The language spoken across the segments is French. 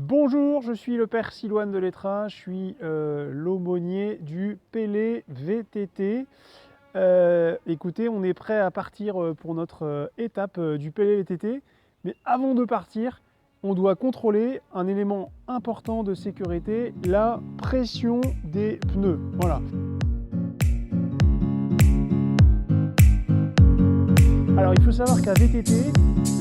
Bonjour, je suis le père Silouane de l'Étrin, je suis l'aumônier du Pélé VTT. Écoutez, on est prêt à partir pour notre étape du Pélé VTT, mais avant de partir, on doit contrôler un élément important de sécurité, la pression des pneus. Voilà. Alors il faut savoir qu'à VTT,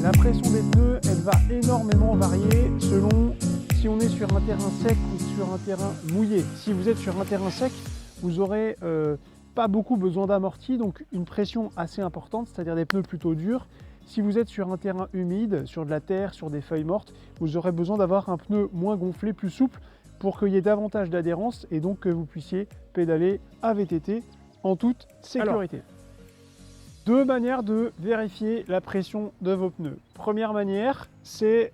la pression des pneus, elle va énormément varier selon si on est sur un terrain sec ou sur un terrain mouillé. Si vous êtes sur un terrain sec, vous aurez pas beaucoup besoin d'amorti, donc une pression assez importante, c'est-à-dire des pneus plutôt durs. Si vous êtes sur un terrain humide, sur de la terre, sur des feuilles mortes, vous aurez besoin d'avoir un pneu moins gonflé, plus souple, pour qu'il y ait davantage d'adhérence et donc que vous puissiez pédaler à VTT en toute sécurité. Alors, deux manières de vérifier la pression de vos pneus. Première manière, c'est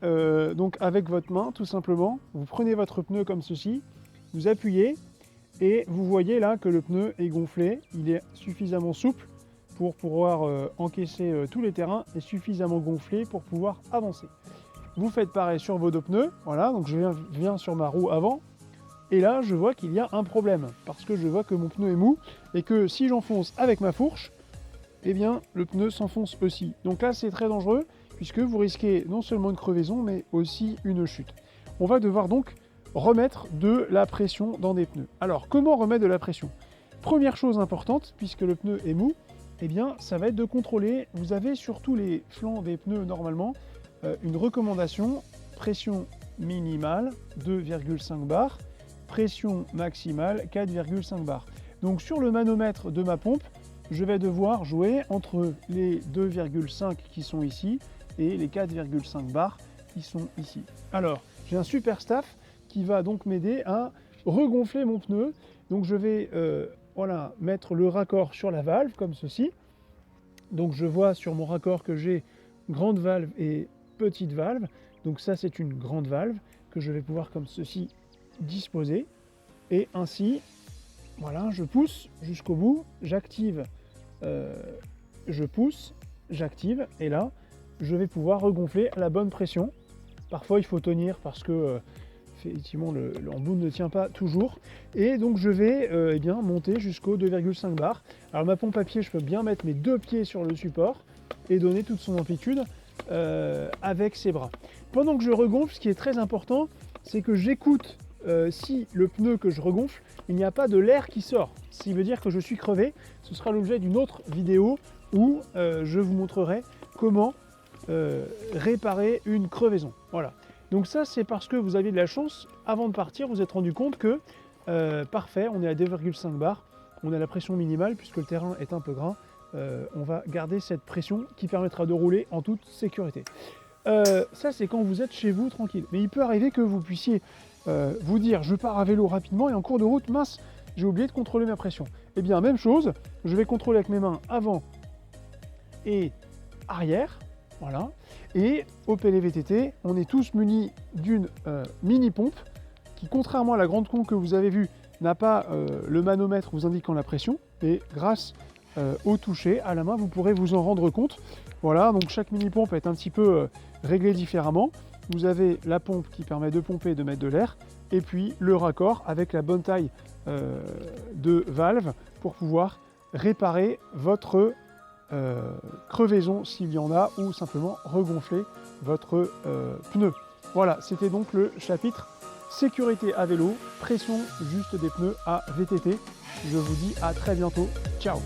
donc avec votre main, tout simplement. Vous prenez votre pneu comme ceci, vous appuyez et vous voyez là que le pneu est gonflé. Il est suffisamment souple pour pouvoir encaisser tous les terrains et suffisamment gonflé pour pouvoir avancer. Vous faites pareil sur vos deux pneus. Voilà, donc je viens sur ma roue avant. Et là, je vois qu'il y a un problème parce que je vois que mon pneu est mou et que si j'enfonce avec ma fourche, eh bien, le pneu s'enfonce aussi. Donc là, c'est très dangereux, puisque vous risquez non seulement une crevaison, mais aussi une chute. On va devoir donc remettre de la pression dans des pneus. Alors, comment remettre de la pression? Première chose importante, puisque le pneu est mou, eh bien, ça va être de contrôler. Vous avez sur tous les flancs des pneus, normalement, une recommandation, pression minimale, 2,5 bars, pression maximale, 4,5 bars. Donc, sur le manomètre de ma pompe, je vais devoir jouer entre les 2,5 qui sont ici et les 4,5 bars qui sont ici. Alors, j'ai un super staff qui va donc m'aider à regonfler mon pneu. Donc je vais voilà, mettre le raccord sur la valve comme ceci. Donc je vois sur mon raccord que j'ai grande valve et petite valve. Donc ça, c'est une grande valve que je vais pouvoir comme ceci disposer. Et ainsi, voilà, je pousse jusqu'au bout, j'active, je pousse, j'active, et là, je vais pouvoir regonfler à la bonne pression. Parfois, il faut tenir parce que, effectivement, l'embout ne tient pas toujours. Et donc, je vais eh bien, monter jusqu'au 2,5 bars. Alors, ma pompe à pied, je peux bien mettre mes deux pieds sur le support et donner toute son amplitude avec ses bras. Pendant que je regonfle, ce qui est très important, c'est que j'écoute si le pneu que je regonfle, il n'y a pas de l'air qui sort. Ce qui veut dire que je suis crevé. Ce sera l'objet d'une autre vidéo où je vous montrerai comment réparer une crevaison. Voilà. Donc ça, c'est parce que vous aviez de la chance. Avant de partir, vous vous êtes rendu compte que, parfait, on est à 2,5 bars. On a la pression minimale puisque le terrain est un peu gras. On va garder cette pression qui permettra de rouler en toute sécurité. Ça, c'est quand vous êtes chez vous tranquille. Mais il peut arriver que vous puissiez vous dire je pars à vélo rapidement et en cours de route, mince, j'ai oublié de contrôler ma pression. Eh bien, même chose, je vais contrôler avec mes mains avant et arrière. Voilà. Et au Pélé VTT, on est tous munis d'une mini pompe qui, contrairement à la grande pompe que vous avez vue, n'a pas le manomètre vous indiquant la pression. Et grâce au toucher, à la main, vous pourrez vous en rendre compte. Voilà, donc chaque mini pompe est un petit peu réglée différemment. Vous avez la pompe qui permet de pomper et de mettre de l'air, et puis le raccord avec la bonne taille de valve pour pouvoir réparer votre crevaison s'il y en a, ou simplement regonfler votre pneu. Voilà, c'était donc le chapitre sécurité à vélo, pression juste des pneus à VTT. Je vous dis à très bientôt. Ciao!